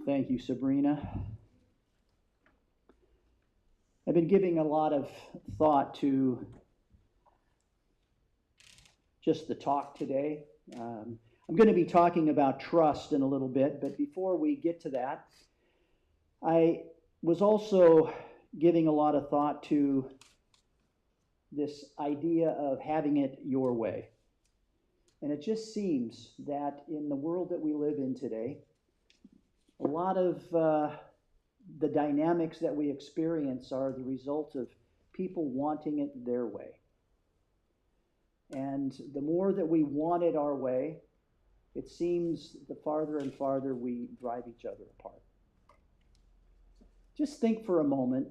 Thank you, Sabrena. I've been giving a lot of thought to just the talk today. I'm going to be talking about trust in a little bit, but before we get to that, I was also giving a lot of thought to this idea of having it your way. And it just seems that in the world that we live in today, a lot of the dynamics that we experience are the result of people wanting it their way. And the more that we want it our way, it seems the farther and farther we drive each other apart. Just think for a moment,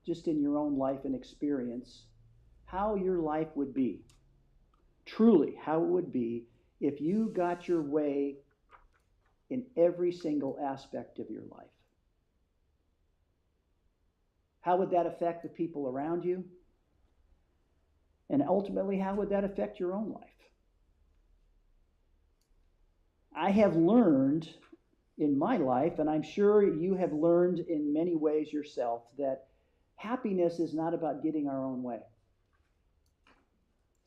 just in your own life and experience, how your life would be, truly how it would be, if you got your way in every single aspect of your life. How would that affect the people around you? And ultimately, how would that affect your own life? I have learned in my life, and I'm sure you have learned in many ways yourself, that happiness is not about getting our own way.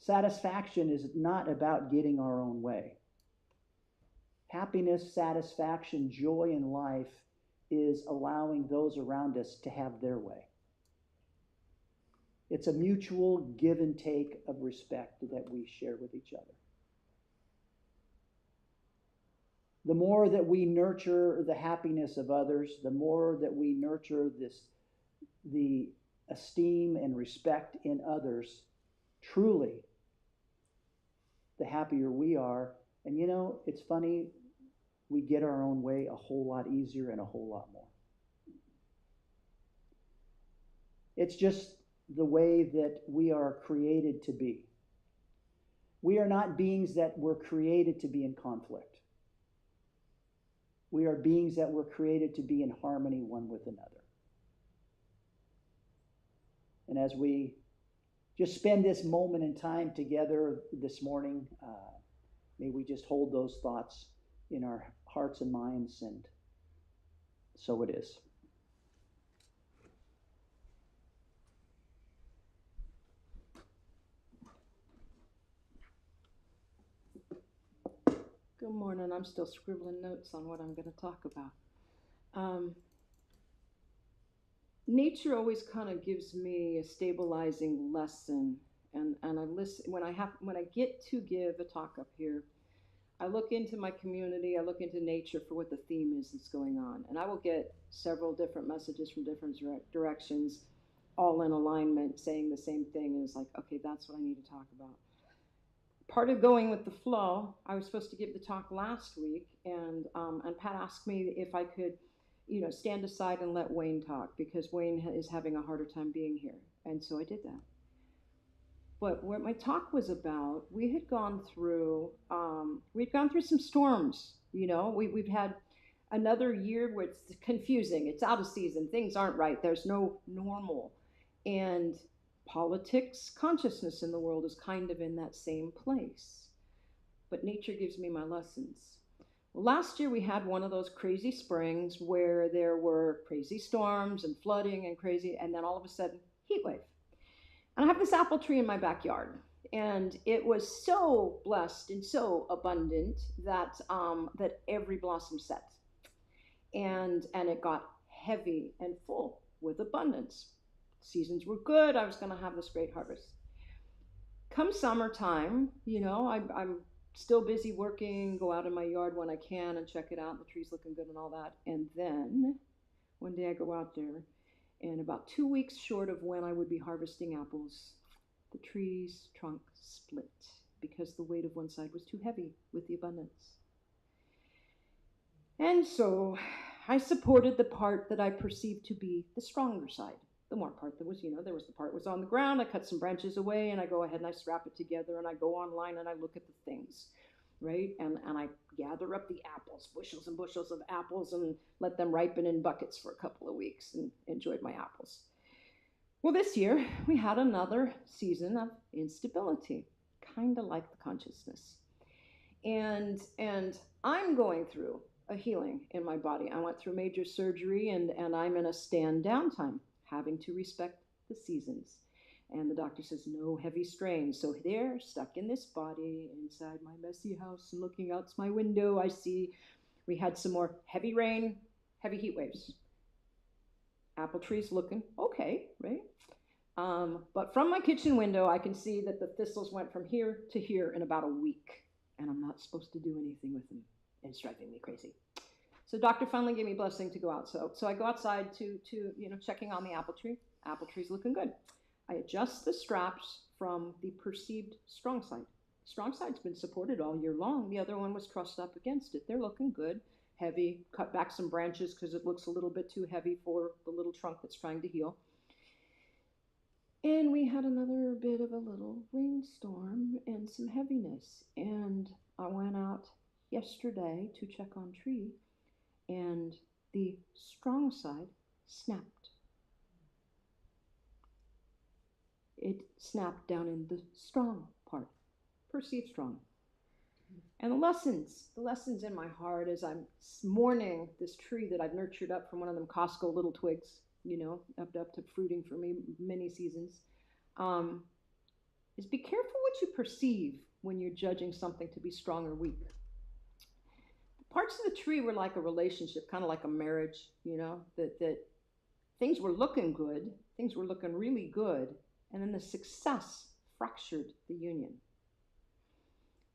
Satisfaction is not about getting our own way. Happiness, satisfaction, joy in life is allowing those around us to have their way. It's a mutual give and take of respect that we share with each other. The more that we nurture the happiness of others, the more that we nurture the esteem and respect in others, truly, the happier we are. And you know, it's funny, we get our own way a whole lot easier and a whole lot more. It's just the way that we are created to be. We are not beings that were created to be in conflict. We are beings that were created to be in harmony one with another. And as we just spend this moment in time together this morning, may we just hold those thoughts in our hearts and minds, and so it is. Good morning. I'm still scribbling notes on what I'm going to talk about. Nature always kind of gives me a stabilizing lesson, and I listen when I get to give a talk up here. I look into my community, I look into nature for what the theme is that's going on, and I will get several different messages from different directions, all in alignment, saying the same thing. And it's like, okay, that's what I need to talk about. Part of going with the flow, I was supposed to give the talk last week, and Pat asked me if I could, stand aside and let Wayne talk, because Wayne is having a harder time being here, and so I did that. But what my talk was about, we had gone through some storms. We've had another year where it's confusing. It's out of season. Things aren't right. There's no normal, and politics, consciousness in the world is kind of in that same place. But nature gives me my lessons. Well, last year we had one of those crazy springs where there were crazy storms and flooding and then all of a sudden, heat wave. And I have this apple tree in my backyard, and it was so blessed and so abundant that that every blossom set, and it got heavy and full with abundance. Seasons were good. I was going to have this great harvest. Come summertime, I'm still busy working, go out in my yard when I can and check it out. The tree's looking good and all that. And then one day I go out there, and about 2 weeks short of when I would be harvesting apples, the tree's trunk split because the weight of one side was too heavy with the abundance. And so I supported the part that I perceived to be the stronger side. The more part that was, there was the part was on the ground. I cut some branches away, and I go ahead and I strap it together, and I go online and I look at the things, right? And I gather up the apples, bushels and bushels of apples, and let them ripen in buckets for a couple of weeks and enjoyed my apples. Well, this year we had another season of instability, kind of like the consciousness. And I'm going through a healing in my body. I went through major surgery, and I'm in a stand down time, having to respect the seasons. And the doctor says, no heavy strain. So there, stuck in this body, inside my messy house, and looking out my window, I see we had some more heavy rain, heavy heat waves. Apple trees looking okay, right? But from my kitchen window, I can see that the thistles went from here to here in about a week. And I'm not supposed to do anything with them. And it's driving me crazy. So doctor finally gave me blessing to go out. So I go outside to checking on the apple tree. Apple tree's looking good. I adjust the straps from the perceived strong side. Strong side's been supported all year long. The other one was trussed up against it. They're looking good. Heavy, cut back some branches because it looks a little bit too heavy for the little trunk that's trying to heal. And we had another bit of a little rainstorm and some heaviness. And I went out yesterday to check on tree, and the strong side snapped. It snapped down in the strong part, perceived strong. And the lessons in my heart as I'm mourning this tree that I've nurtured up from one of them Costco little twigs, up to fruiting for me many seasons, is be careful what you perceive when you're judging something to be strong or weak. Parts of the tree were like a relationship, kind of like a marriage, that things were looking good, things were looking really good, and then the success fractured the union.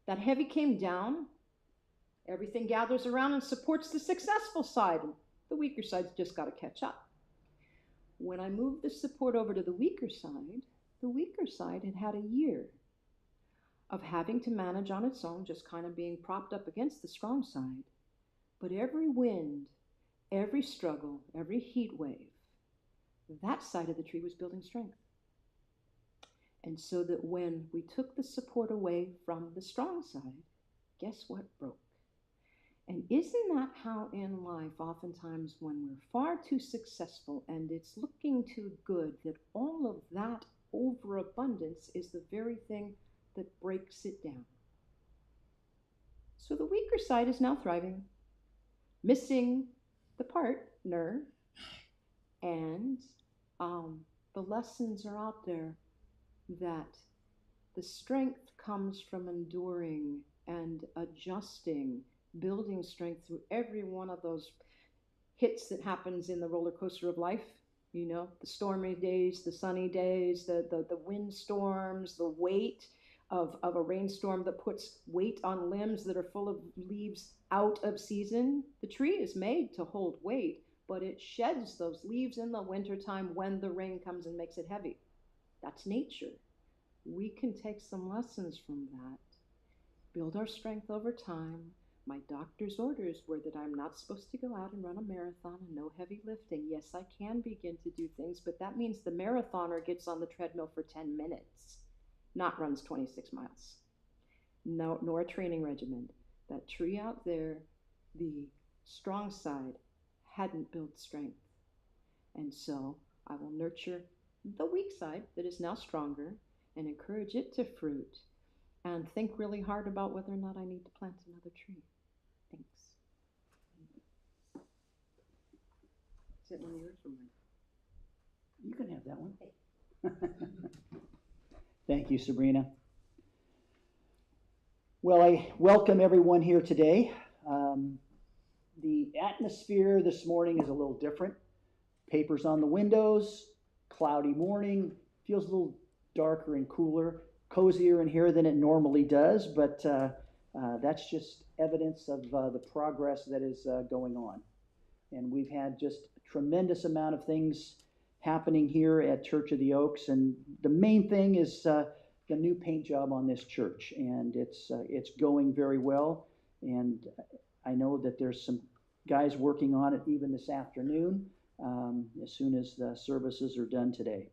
That heavy came down, everything gathers around and supports the successful side. The weaker side's just got to catch up. When I moved the support over to the weaker side had a year of having to manage on its own, just kind of being propped up against the strong side. But every wind, every struggle, every heat wave, that side of the tree was building strength. And so that when we took the support away from the strong side, guess what broke? And isn't that how in life, oftentimes when we're far too successful and it's looking too good, that all of that overabundance is the very thing that breaks it down? So the weaker side is now thriving, missing the partner, and the lessons are out there that the strength comes from enduring and adjusting, building strength through every one of those hits that happens in the roller coaster of life. The stormy days, the sunny days, the wind storms, the weight of a rainstorm that puts weight on limbs that are full of leaves out of season. The tree is made to hold weight, but it sheds those leaves in the wintertime when the rain comes and makes it heavy. That's nature. We can take some lessons from that, build our strength over time. My doctor's orders were that I'm not supposed to go out and run a marathon and no heavy lifting. Yes, I can begin to do things, but that means the marathoner gets on the treadmill for 10 minutes, not runs 26 miles. No, nor a training regimen. That tree out there, the strong side, hadn't built strength. And so I will nurture the weak side that is now stronger and encourage it to fruit, and think really hard about whether or not I need to plant another tree. Thanks. Is it one of yours or mine? You can have that one. Thank you, Sabrena. Well, I welcome everyone here today. The atmosphere this morning is a little different. Papers on the windows, cloudy morning, feels a little darker and cooler, cozier in here than it normally does, but that's just evidence of the progress that is going on. And we've had just a tremendous amount of things happening here at Church of the Oaks, and the main thing is the new paint job on this church, and it's going very well. And I know that there's some guys working on it even this afternoon, as soon as the services are done today.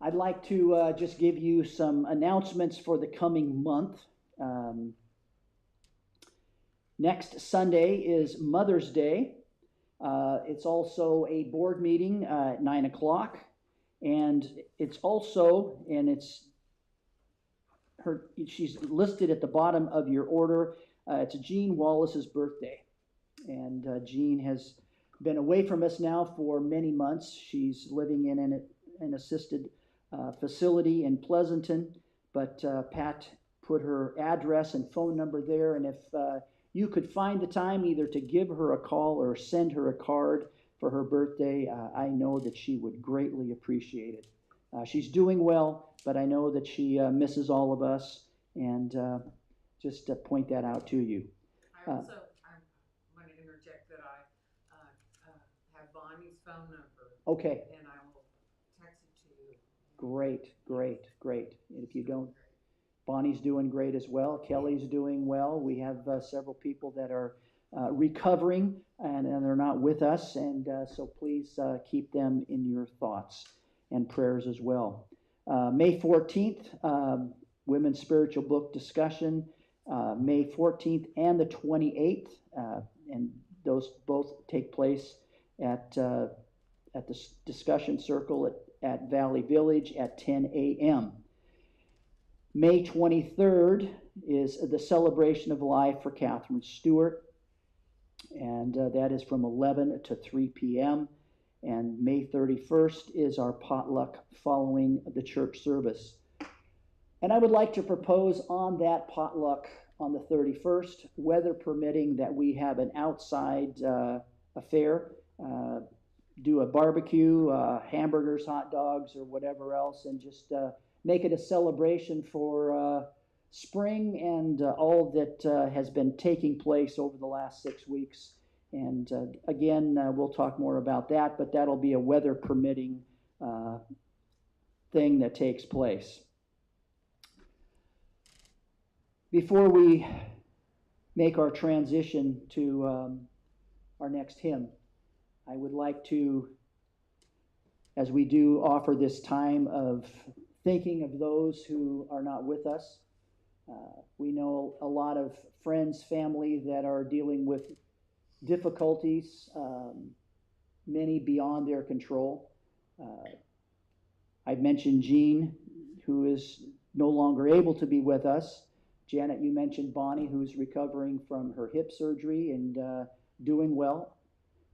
I'd like to just give you some announcements for the coming month. Next Sunday is Mother's Day. It's also a board meeting at 9 o'clock. And it's also, she's listed at the bottom of your order, it's Jean Wallace's birthday. And Jean has been away from us now for many months. She's living in an assisted facility in Pleasanton, but Pat put her address and phone number there, and if you could find the time either to give her a call or send her a card for her birthday, I know that she would greatly appreciate it. She's doing well, but I know that she misses all of us, and just to point that out to you. I want to interject that I have Bonnie's phone number. Okay. And I will text it to you. Great. And if you don't, Bonnie's doing great as well. Kelly's doing well. We have several people that are recovering and they're not with us, and so please keep them in your thoughts and prayers as well. May 14th, Women's Spiritual Book Discussion, May 14th and the 28th, and those both take place at the discussion circle at Valley Village at 10 a.m. May 23rd is the Celebration of Life for Catherine Stewart, and that is from 11 to 3 p.m. And May 31st is our potluck following the church service. And I would like to propose on that potluck on the 31st, weather permitting, that we have an outside affair, do a barbecue, hamburgers, hot dogs, or whatever else, and just make it a celebration for spring and all that has been taking place over the last 6 weeks. And again, we'll talk more about that, but that'll be a weather permitting thing that takes place. Before we make our transition to our next hymn, I would like to, as we do, offer this time of thinking of those who are not with us. We know a lot of friends, family that are dealing with difficulties, many beyond their control. I've mentioned Jean, who is no longer able to be with us. Janet, you mentioned Bonnie, who's recovering from her hip surgery and doing well.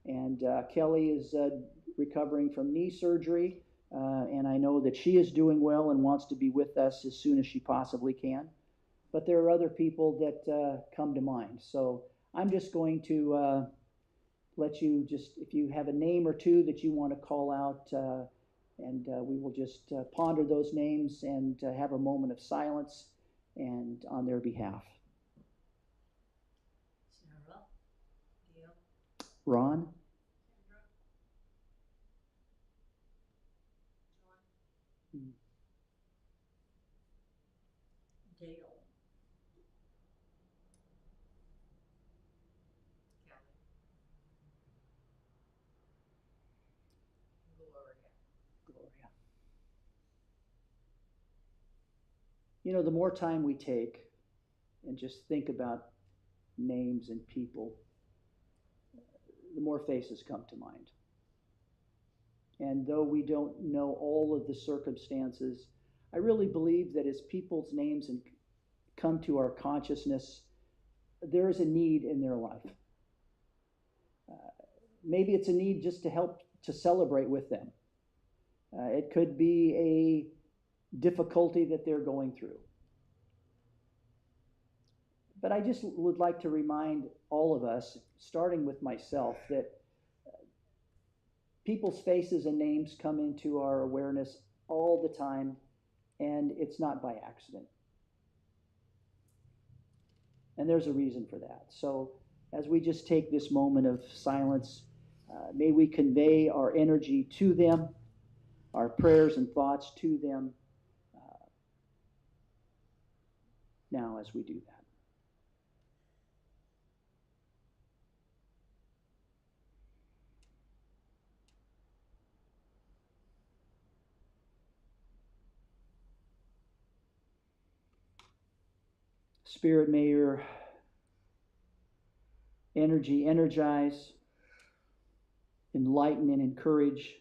And Kelly is recovering from knee surgery, and I know that she is doing well and wants to be with us as soon as she possibly can. But there are other people that come to mind. So I'm just going to let you if you have a name or two that you want to call out, and we will just ponder those names and have a moment of silence and on their behalf. Ron? Dale. Gloria. You know, the more time we take and just think about names and people, the more faces come to mind. And though we don't know all of the circumstances, I really believe that as people's names come to our consciousness, there is a need in their life. Maybe it's a need just to help to celebrate with them. It could be a difficulty that they're going through. But I just would like to remind all of us, starting with myself, that people's faces and names come into our awareness all the time, and it's not by accident. And there's a reason for that. So as we just take this moment of silence, may we convey our energy to them, our prayers and thoughts to them now as we do that. Spirit, may your energy energize, enlighten, and encourage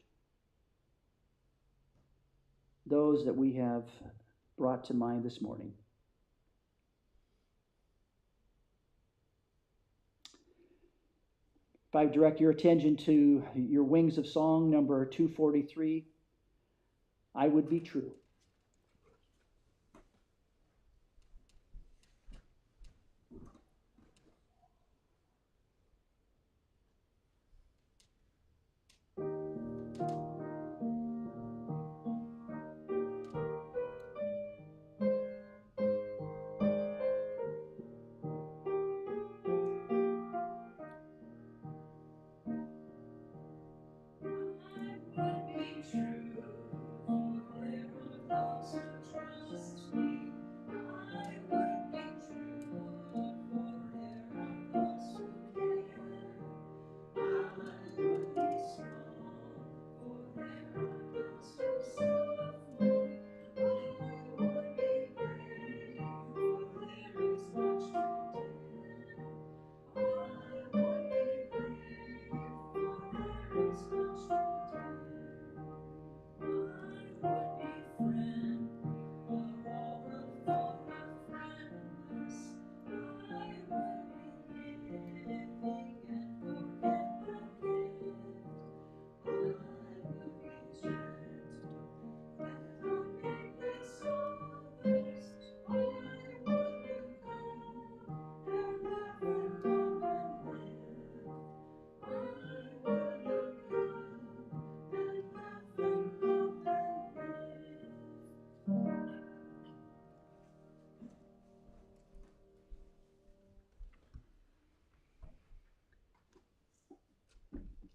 those that we have brought to mind this morning. If I direct your attention to your Wings of Song, number 243, I would be true.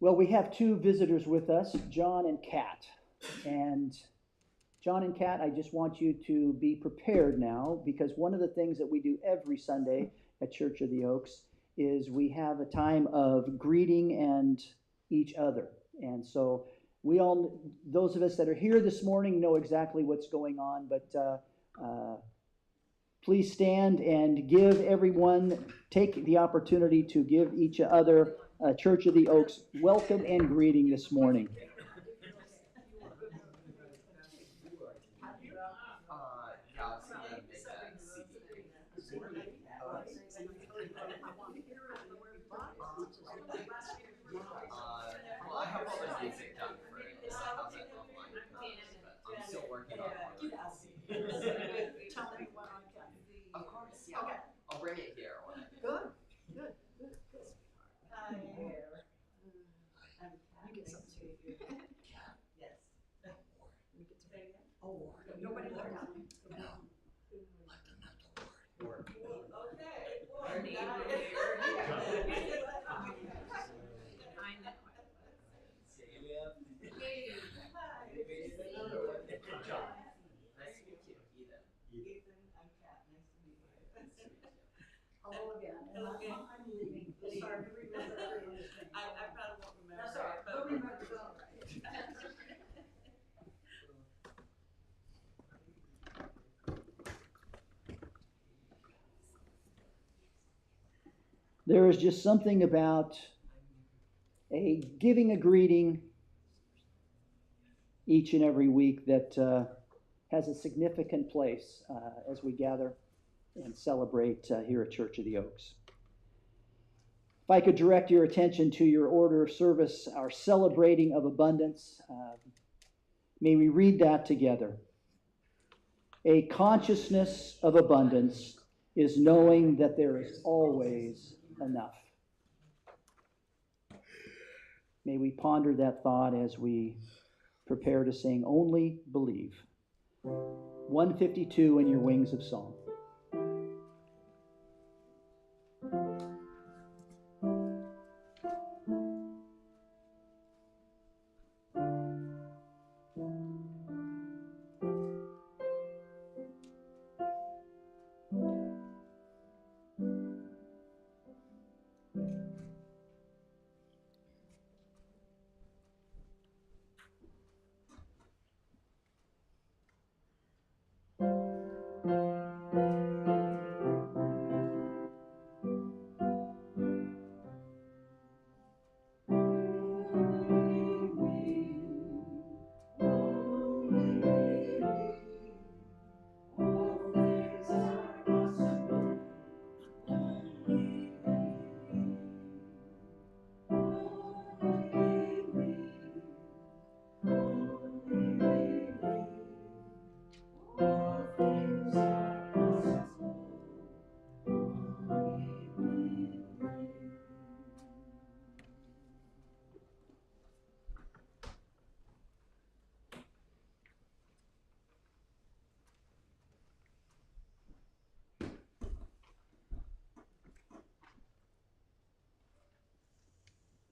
Well, we have two visitors with us, John and Kat. And John and Kat, I just want you to be prepared now, because one of the things that we do every Sunday at Church of the Oaks is we have a time of greeting and each other. And so we all, those of us that are here this morning, know exactly what's going on, but please stand and give everyone, take the opportunity to give each other Church of the Oaks welcome and greeting this morning. Well, I have all the music done for it. How's that online comes, but I'm still working on more like the CD. Tell me when I can. Of course, yeah. Okay. I'll bring it here when I get Good. Hi. You get something too. Yes. You get to say it again? Oh, nobody left out. Hello again. I'm leaving. Sorry to remember everyone's name. I probably won't remember. That's all right. But remember, it's all right. There is just something about giving a greeting each and every week that has a significant place as we gather and celebrate here at Church of the Oaks. If I could direct your attention to your order of service, our celebrating of abundance, may we read that together. A consciousness of abundance is knowing that there is always enough. May we ponder that thought as we prepare to sing Only Believe. 152 in your Wings of Song.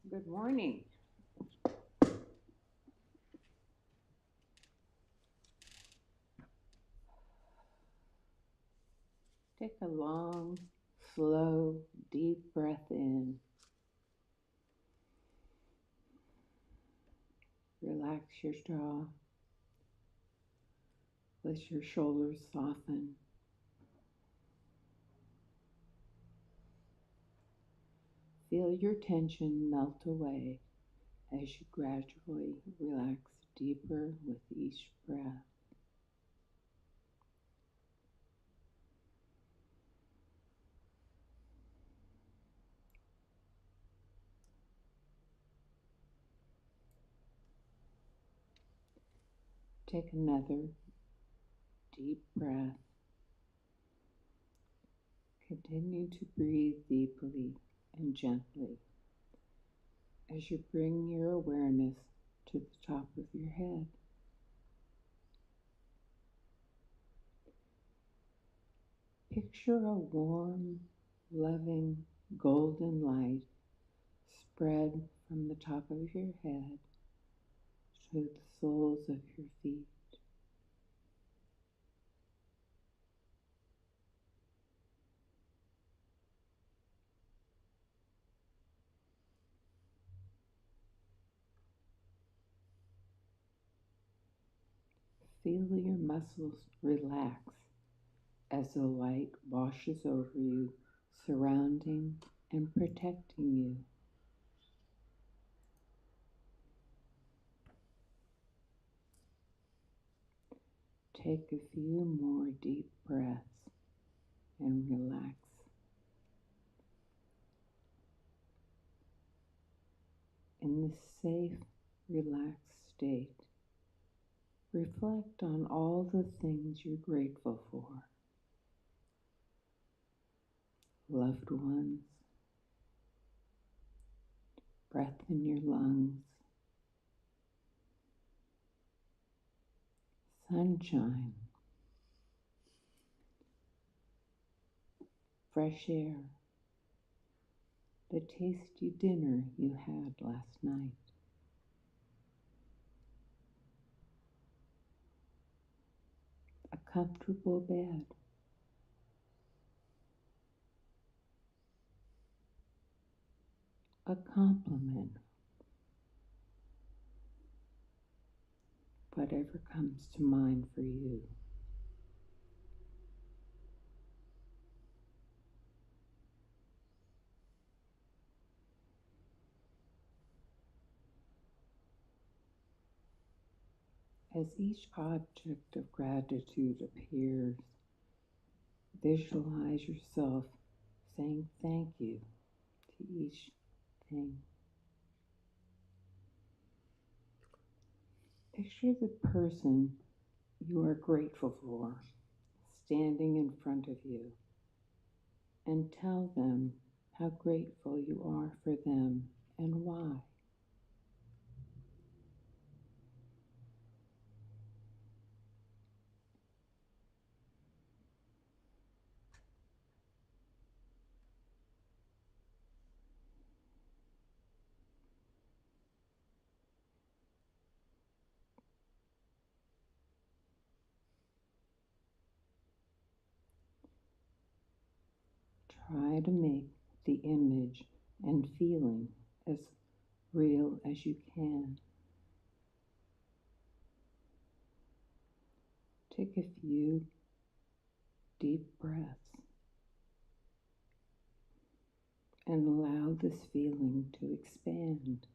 Good morning. Take a long, slow, deep breath in. Relax your jaw. Let your shoulders soften. Feel your tension melt away as you gradually relax deeper with each breath. Take another deep breath. Continue to breathe deeply and gently as you bring your awareness to the top of your head. Picture a warm, loving, golden light spread from the top of your head to the soles of your feet. Feel your muscles relax as the light washes over you, surrounding and protecting you. Take a few more deep breaths and relax. In this safe, relaxed state, reflect on all the things you're grateful for. Loved ones, breath in your lungs, sunshine, fresh air, the tasty dinner you had last night. A comfortable bed, a compliment, whatever comes to mind for you. As each object of gratitude appears, visualize yourself saying thank you to each thing. Picture the person you are grateful for standing in front of you and tell them how grateful you are for them and why. Try to make the image and feeling as real as you can. Take a few deep breaths and allow this feeling to expand.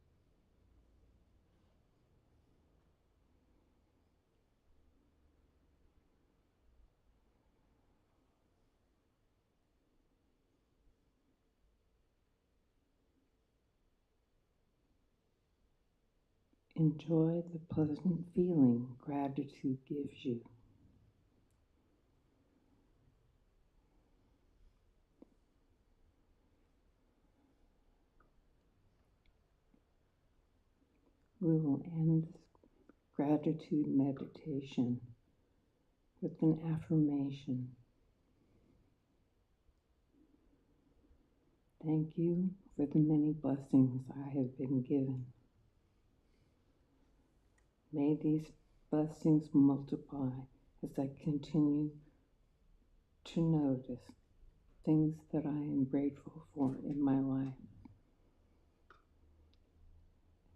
Enjoy the pleasant feeling gratitude gives you. We will end this gratitude meditation with an affirmation. Thank you for the many blessings I have been given. May these blessings multiply as I continue to notice things that I am grateful for in my life.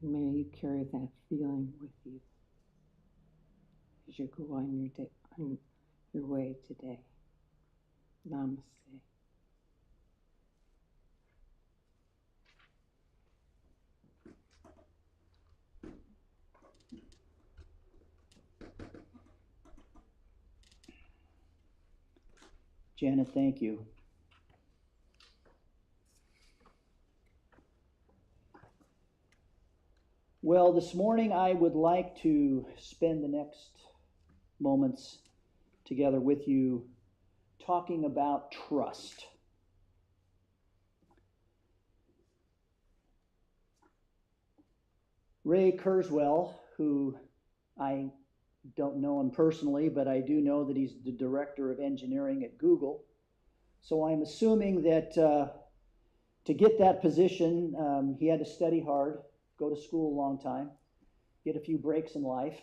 May you carry that feeling with you as you go on your way today. Namaste. Janet, thank you. Well, this morning I would like to spend the next moments together with you talking about trust. Ray Kurzweil, who I don't know him personally, but I do know that he's the director of engineering at Google. So I'm assuming that to get that position, he had to study hard, go to school a long time, get a few breaks in life.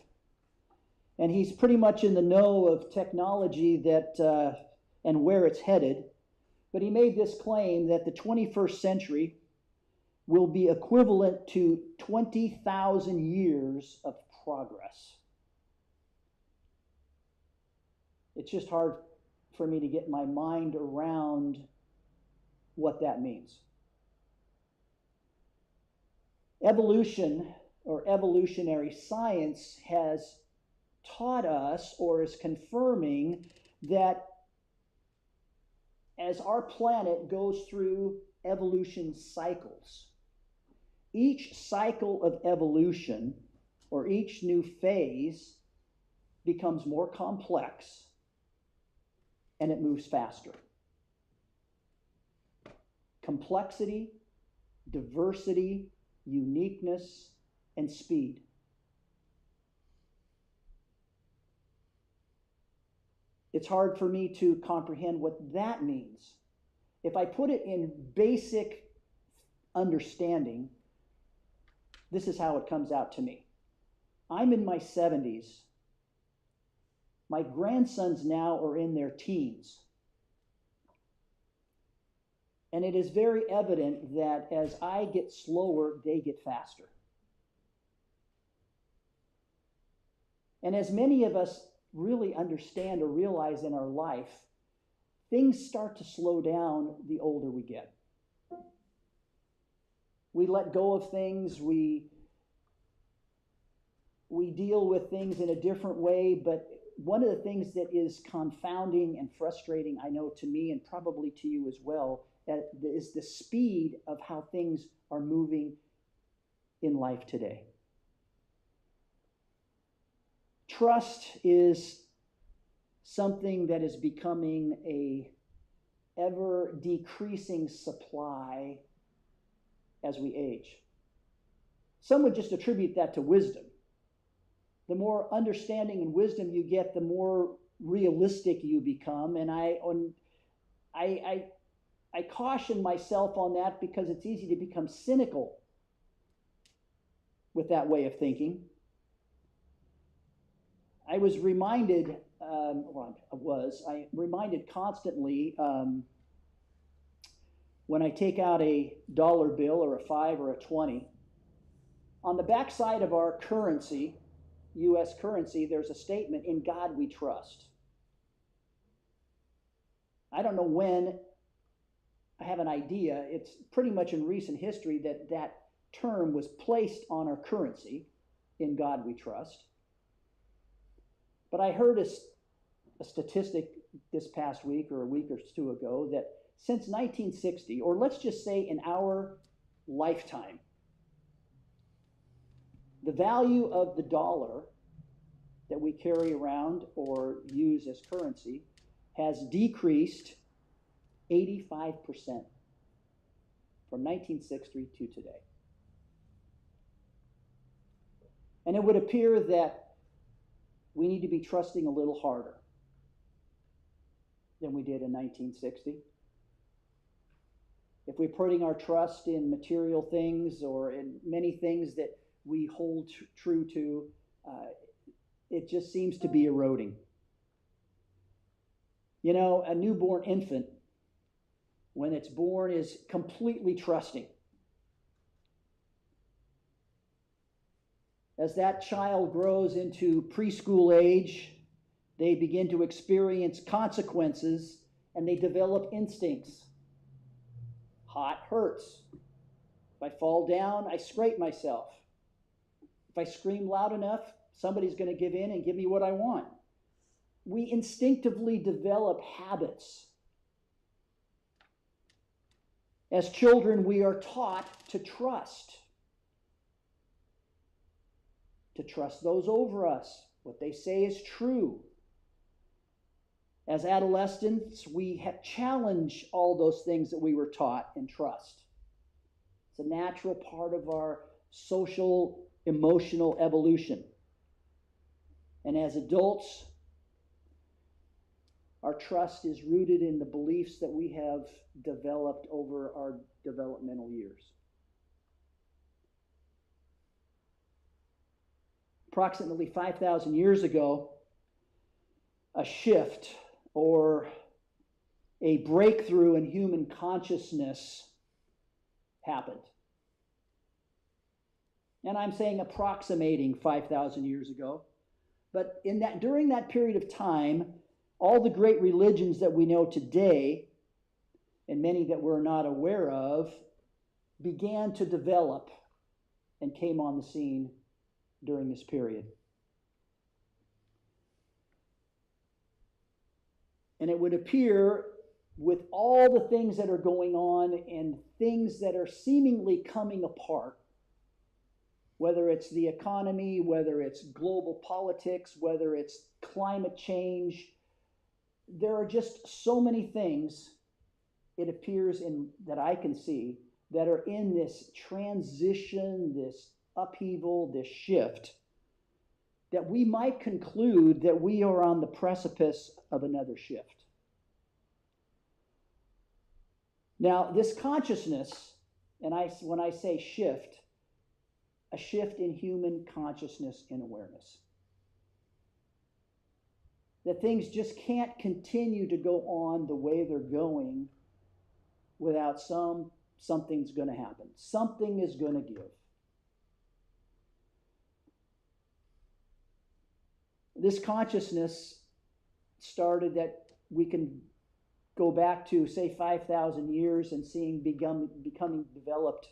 And he's pretty much in the know of technology that and where it's headed. But he made this claim that the 21st century will be equivalent to 20,000 years of progress. It's just hard for me to get my mind around what that means. Evolution or evolutionary science has taught us or is confirming that as our planet goes through evolution cycles, each cycle of evolution or each new phase becomes more complex and it moves faster. Complexity, diversity, uniqueness, and speed. It's hard for me to comprehend what that means. If I put it in basic understanding, this is how it comes out to me. I'm in my 70s. My grandsons now are in their teens. And it is very evident that as I get slower, they get faster. And as many of us really understand or realize in our life, things start to slow down the older we get. We let go of things, we deal with things in a different way, but one of the things that is confounding and frustrating, I know to me and probably to you as well, is the speed of how things are moving in life today. Trust is something that is becoming a ever decreasing supply as we age. Some would just attribute that to wisdom. The more understanding and wisdom you get, the more realistic you become. And I caution myself on that because it's easy to become cynical with that way of thinking. I'm reminded constantly when I take out a dollar bill or a 5 or a 20. On the back side of our currency, U.S. currency, there's a statement, "In God we trust." I don't know when, I have an idea, it's pretty much in recent history that that term was placed on our currency, "In God we trust." But I heard a statistic this past week or a week or two ago that since 1960, or let's just say in our lifetime, the value of the dollar that we carry around or use as currency has decreased 85% from 1960 to today. And it would appear that we need to be trusting a little harder than we did in 1960. if we're putting our trust in material things or in many things that we hold true to, it just seems to be eroding. You know, a newborn infant, when it's born, is completely trusting. As that child grows into preschool age, they begin to experience consequences and they develop instincts. Hot hurts. If I fall down, I scrape myself. If I scream loud enough, somebody's going to give in and give me what I want. We instinctively develop habits. As children, we are taught to trust those over us. What they say is true. As adolescents, we have challenged all those things that we were taught and trust. It's a natural part of our social, emotional evolution. And as adults, our trust is rooted in the beliefs that we have developed over our developmental years. Approximately 5,000 years ago, a shift or a breakthrough in human consciousness happened. And I'm saying approximating 5,000 years ago. But during that period of time, all the great religions that we know today, and many that we're not aware of, began to develop and came on the scene during this period. And it would appear, with all the things that are going on and things that are seemingly coming apart, whether it's the economy, whether it's global politics, whether it's climate change, there are just so many things, it appears, that I can see, that are in this transition, this upheaval, this shift, that we might conclude that we are on the precipice of another shift. Now, this consciousness, and when I say shift, a shift in human consciousness and awareness. That things just can't continue to go on the way they're going without something's going to happen. Something is going to give. This consciousness started that we can go back to, say, 5,000 years and seeing becoming developed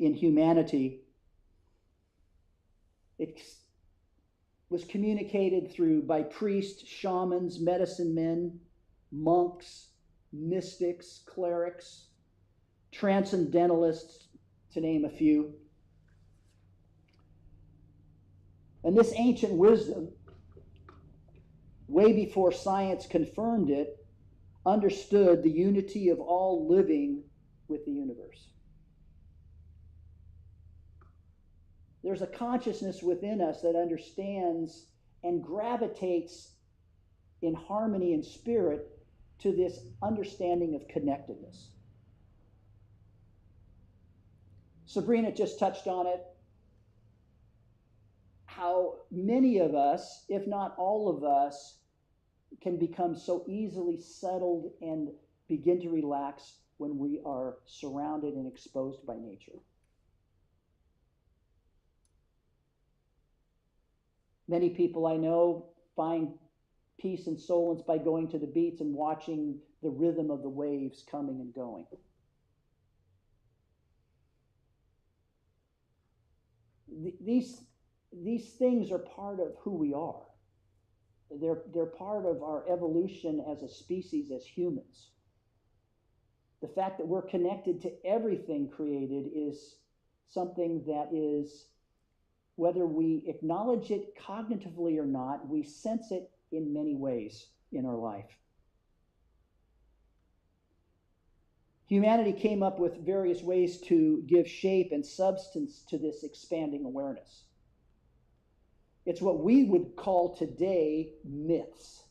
in humanity. It was communicated by priests, shamans, medicine men, monks, mystics, clerics, transcendentalists, to name a few. And this ancient wisdom, way before science confirmed it, understood the unity of all living with the universe. There's a consciousness within us that understands and gravitates in harmony and spirit to this understanding of connectedness. Sabrena just touched on it, how many of us, if not all of us, can become so easily settled and begin to relax when we are surrounded and exposed by nature. Many people I know find peace and solace by going to the beach and watching the rhythm of the waves coming and going. These things are part of who we are. They're part of our evolution as a species, as humans. The fact that we're connected to everything created is something that is, whether we acknowledge it cognitively or not, we sense it in many ways in our life. Humanity came up with various ways to give shape and substance to this expanding awareness. It's what we would call today myths.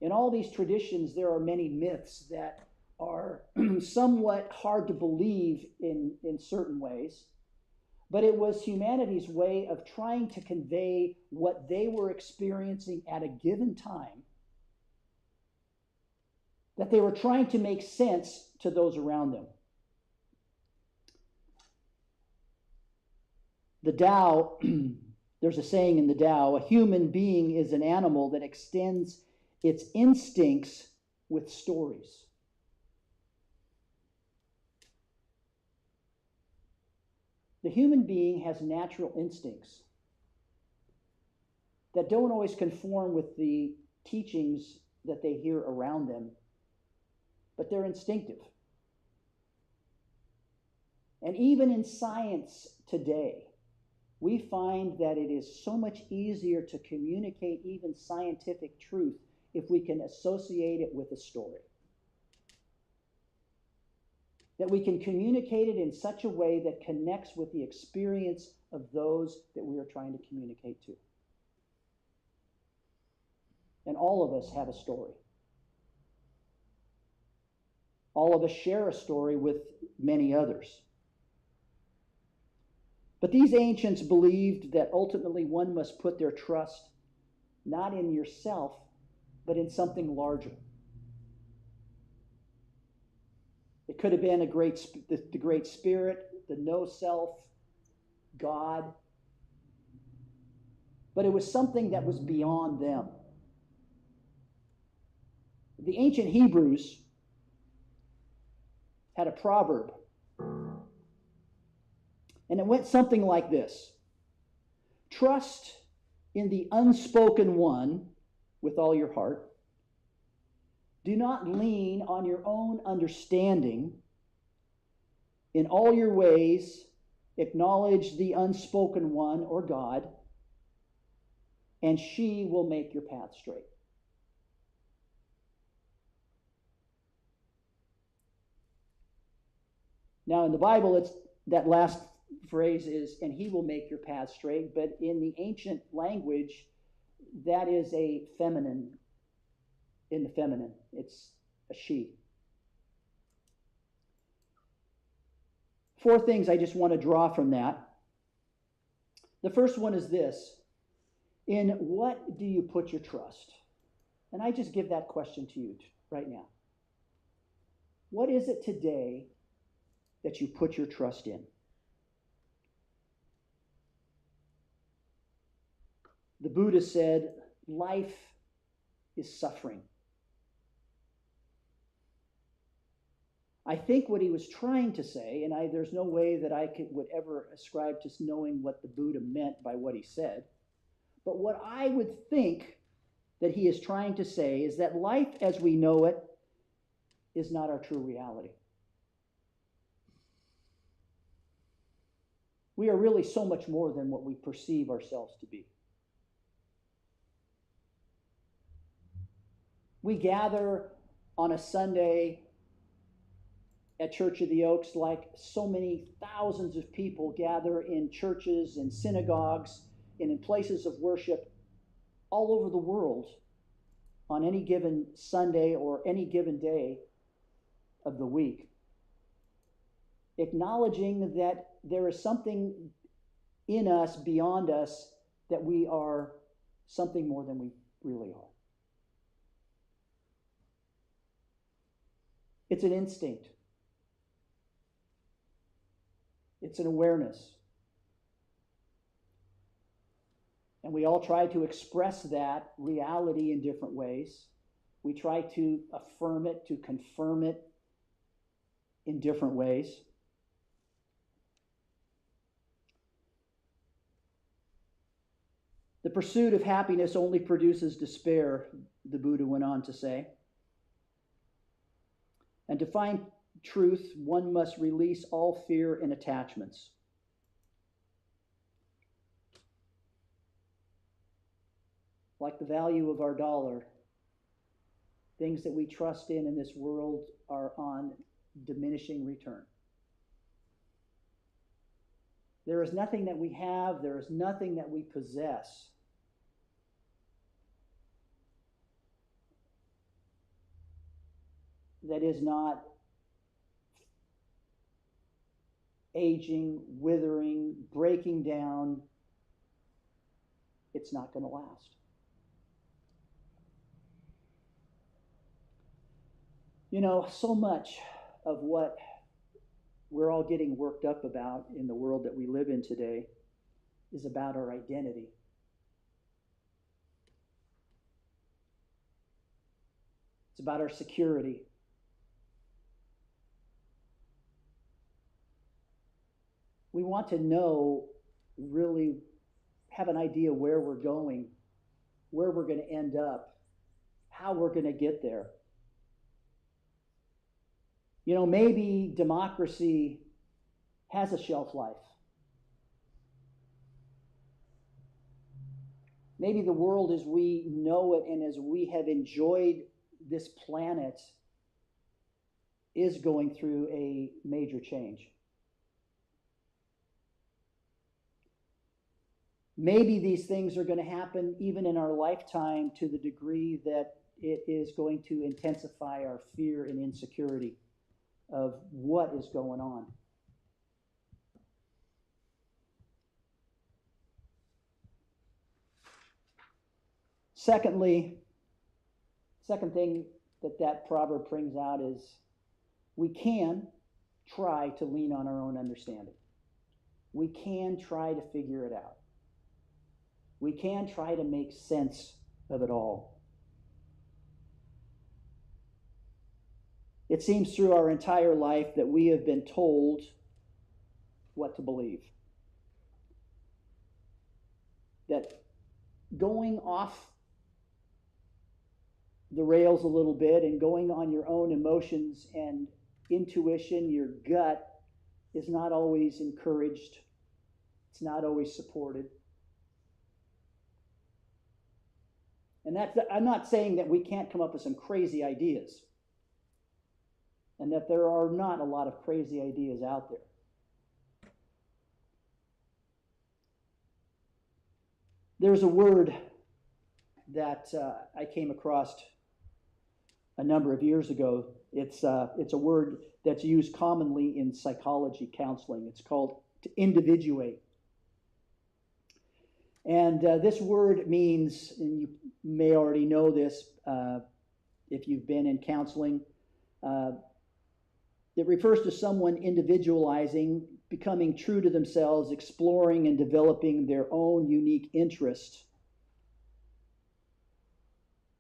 In all these traditions, there are many myths that are somewhat hard to believe in certain ways, but it was humanity's way of trying to convey what they were experiencing at a given time, that they were trying to make sense to those around them. The Tao, there's a saying in the Tao, a human being is an animal that extends its instincts with stories. The human being has natural instincts that don't always conform with the teachings that they hear around them, but they're instinctive. And even in science today, we find that it is so much easier to communicate even scientific truth if we can associate it with a story. That we can communicate it in such a way that connects with the experience of those that we are trying to communicate to. And all of us have a story. All of us share a story with many others. But these ancients believed that ultimately one must put their trust not in yourself, but in something larger. It could have been the Great Spirit, the no self, God. But it was something that was beyond them. The ancient Hebrews had a proverb. And it went something like this: trust in the unspoken one with all your heart. Do not lean on your own understanding. In all your ways, acknowledge the unspoken one or God, and she will make your path straight. Now, in the Bible, it's that last phrase is, and he will make your path straight, but in the ancient language, that is a feminine, in the feminine. It's a she. 4 things I just want to draw from that. The first one is this: in what do you put your trust? And I just give that question to you right now. What is it today that you put your trust in? The Buddha said, life is suffering. I think what he was trying to say, and there's no way that I would ever ascribe to knowing what the Buddha meant by what he said, but what I would think that he is trying to say is that life as we know it is not our true reality. We are really so much more than what we perceive ourselves to be. We gather on a Sunday at Church of the Oaks like so many thousands of people gather in churches and synagogues and in places of worship all over the world on any given Sunday or any given day of the week, acknowledging that there is something in us, beyond us, that we are something more than we really are. It's an instinct. It's an awareness. And we all try to express that reality in different ways. We try to affirm it, to confirm it in different ways. The pursuit of happiness only produces despair, the Buddha went on to say. And to find truth, one must release all fear and attachments. Like the value of our dollar, things that we trust in this world are on diminishing return. There is nothing that we have, there is nothing that we possess that is not aging, withering, breaking down, it's not going to last. You know, so much of what we're all getting worked up about in the world that we live in today is about our identity. It's about our security. We want to know, really have an idea where we're going, where we're going to end up, how we're going to get there. You know, maybe democracy has a shelf life. Maybe the world as we know it and as we have enjoyed this planet is going through a major change. Maybe these things are going to happen even in our lifetime to the degree that it is going to intensify our fear and insecurity of what is going on. Second thing that proverb brings out is we can try to lean on our own understanding. We can try to figure it out. We can try to make sense of it all. It seems through our entire life that we have been told what to believe. That going off the rails a little bit and going on your own emotions and intuition, your gut, is not always encouraged. It's not always supported. And I'm not saying that we can't come up with some crazy ideas and that there are not a lot of crazy ideas out there. There's a word that I came across a number of years ago. It's a word that's used commonly in psychology counseling. It's called to individuate. And this word means, and you may already know this if you've been in counseling, it refers to someone individualizing, becoming true to themselves, exploring and developing their own unique interest.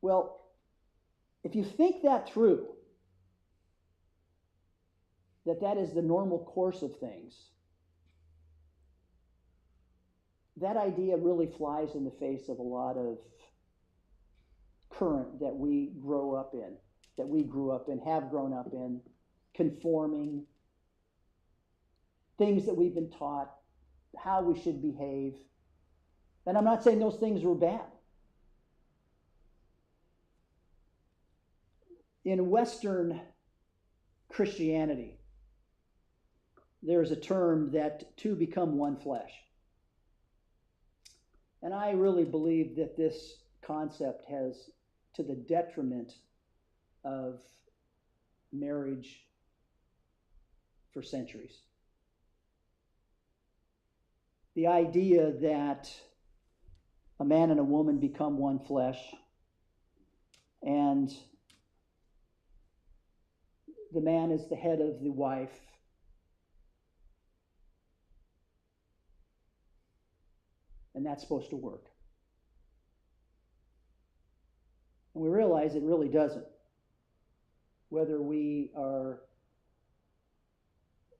Well, if you think that through, that is the normal course of things, that idea really flies in the face of a lot of current that we grew up in, have grown up in, conforming, things that we've been taught, how we should behave. And I'm not saying those things were bad. In Western Christianity, there's a term that two become one flesh. And I really believe that this concept has, to the detriment of marriage for centuries. The idea that a man and a woman become one flesh, and the man is the head of the wife, and that's supposed to work. And we realize it really doesn't. Whether we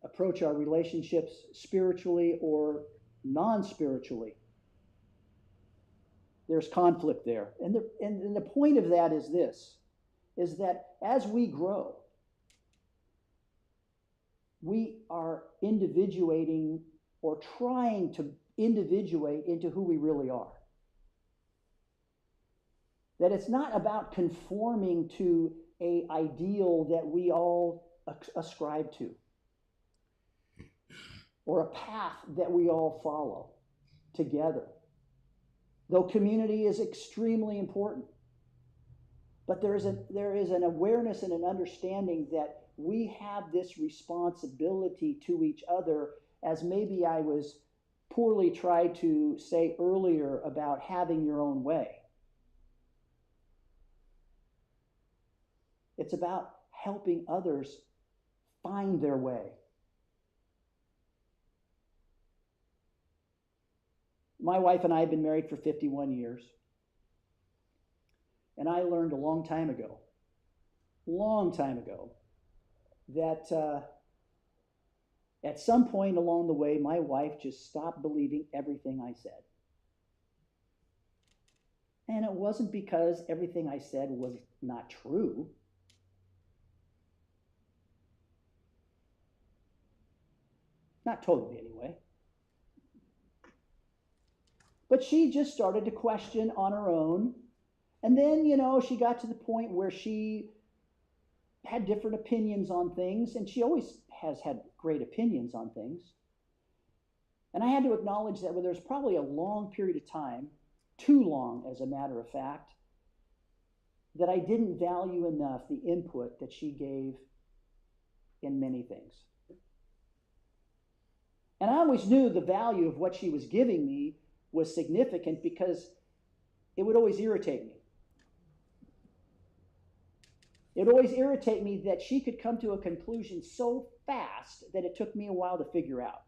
approach our relationships spiritually or non-spiritually, there's conflict there. And the point of that is this, is that as we grow, we are individuating or trying to individuate into who we really are. That it's not about conforming to an ideal that we all ascribe to, or a path that we all follow together. Though community is extremely important. But there is an awareness and an understanding that we have this responsibility to each other, as maybe I was poorly tried to say earlier about having your own way. It's about helping others find their way. My wife and I have been married for 51 years. And I learned a long time ago, that at some point along the way, my wife just stopped believing everything I said. And it wasn't because everything I said was not true. Not totally, anyway. But she just started to question on her own. And then, she got to the point where she had different opinions on things, and she always has had great opinions on things. And I had to acknowledge that there's probably a long period of time, too long as a matter of fact, that I didn't value enough the input that she gave in many things. And I always knew the value of what she was giving me was significant because it would always irritate me. It would always irritate me that she could come to a conclusion so fast that it took me a while to figure out.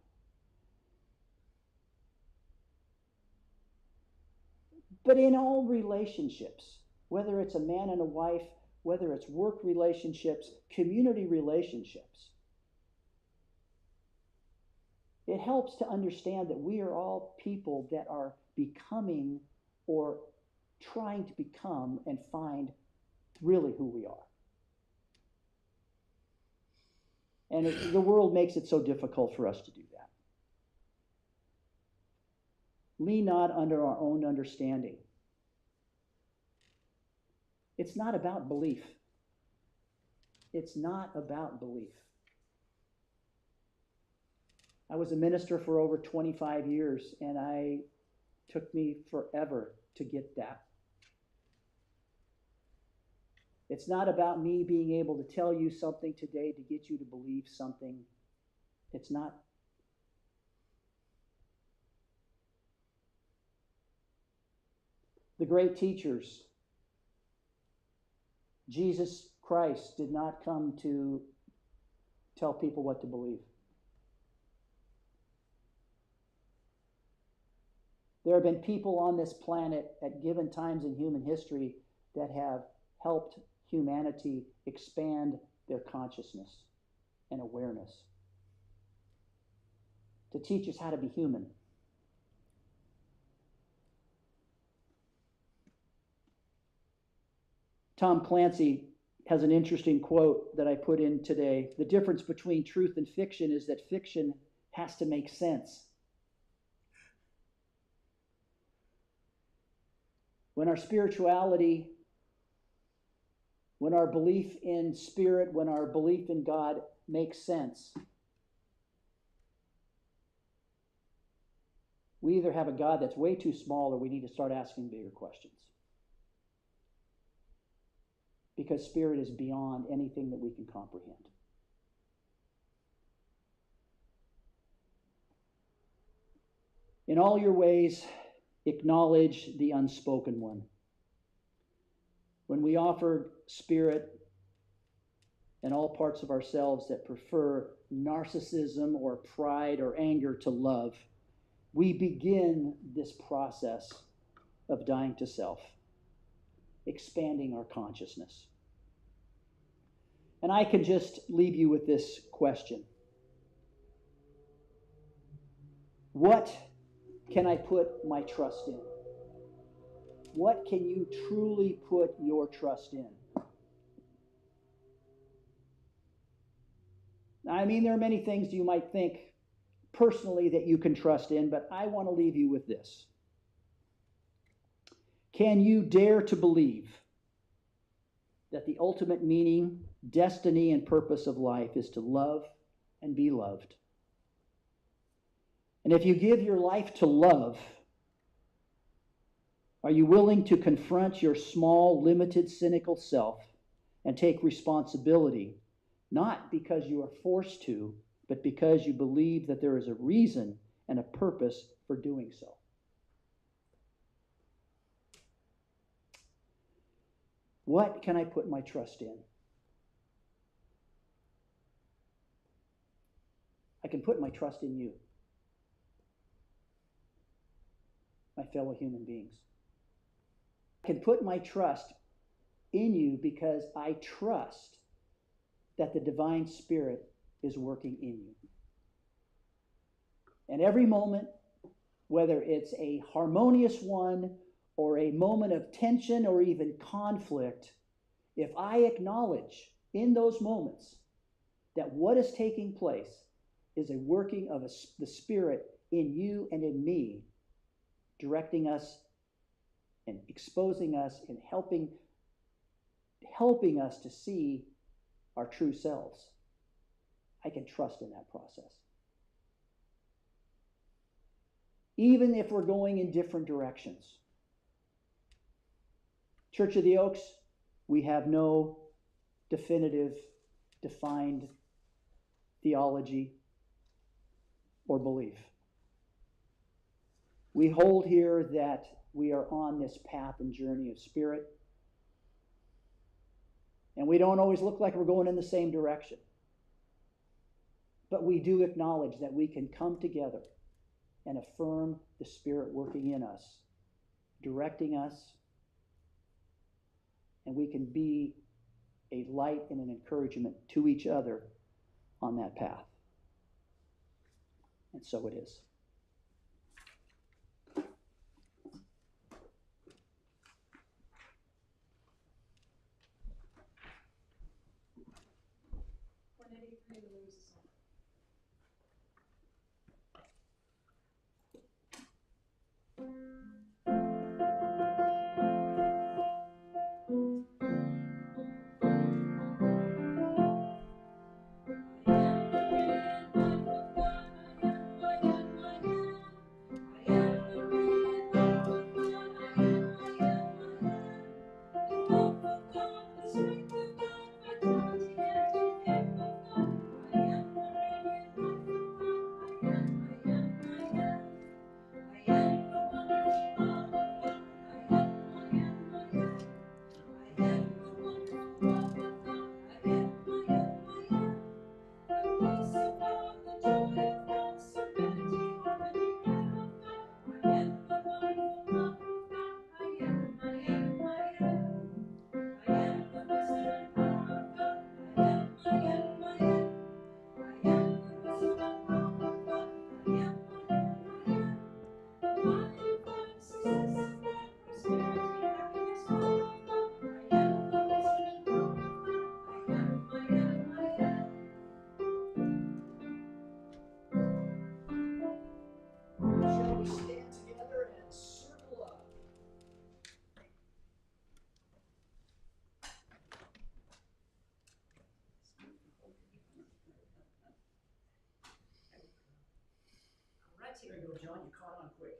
But in all relationships, whether it's a man and a wife, whether it's work relationships, community relationships, it helps to understand that we are all people that are becoming or trying to become and find really who we are. And the world makes it so difficult for us to do that. Lean not under our own understanding. It's not about belief. It's not about belief. I was a minister for over 25 years, and it took me forever to get that. It's not about me being able to tell you something today to get you to believe something. It's not. The great teachers, Jesus Christ, did not come to tell people what to believe. There have been people on this planet at given times in human history that have helped humanity expand their consciousness and awareness, to teach us how to be human. Tom Clancy has an interesting quote that I put in today. The difference between truth and fiction is that fiction has to make sense. When our spirituality, when our belief in spirit, when our belief in God makes sense, we either have a God that's way too small or we need to start asking bigger questions. Because spirit is beyond anything that we can comprehend. In all your ways, acknowledge the unspoken one. When we offer spirit and all parts of ourselves that prefer narcissism or pride or anger to love, we begin this process of dying to self, expanding our consciousness. And I can just leave you with this question. What can I put my trust in? What can you truly put your trust in? I mean, there are many things you might think personally that you can trust in, but I want to leave you with this. Can you dare to believe that the ultimate meaning, destiny, and purpose of life is to love and be loved? And if you give your life to love, Are you willing to confront your small, limited, cynical self and take responsibility, not because you are forced to, but because you believe that there is a reason and a purpose for doing so? What can I put my trust in? I can put my trust in you, my fellow human beings. I can put my trust in you because I trust that the divine Spirit is working in you. And every moment, whether it's a harmonious one or a moment of tension or even conflict, if I acknowledge in those moments that what is taking place is a working of the Spirit in you and in me, directing us and exposing us and helping us to see our true selves, I can trust in that process. Even if we're going in different directions. Church of the Oaks, we have no definitive, defined theology or belief. We hold here that we are on this path and journey of spirit, and we don't always look like we're going in the same direction. But we do acknowledge that we can come together and affirm the Spirit working in us, directing us, and we can be a light and an encouragement to each other on that path. And so it is. There you go, John. You caught on quick.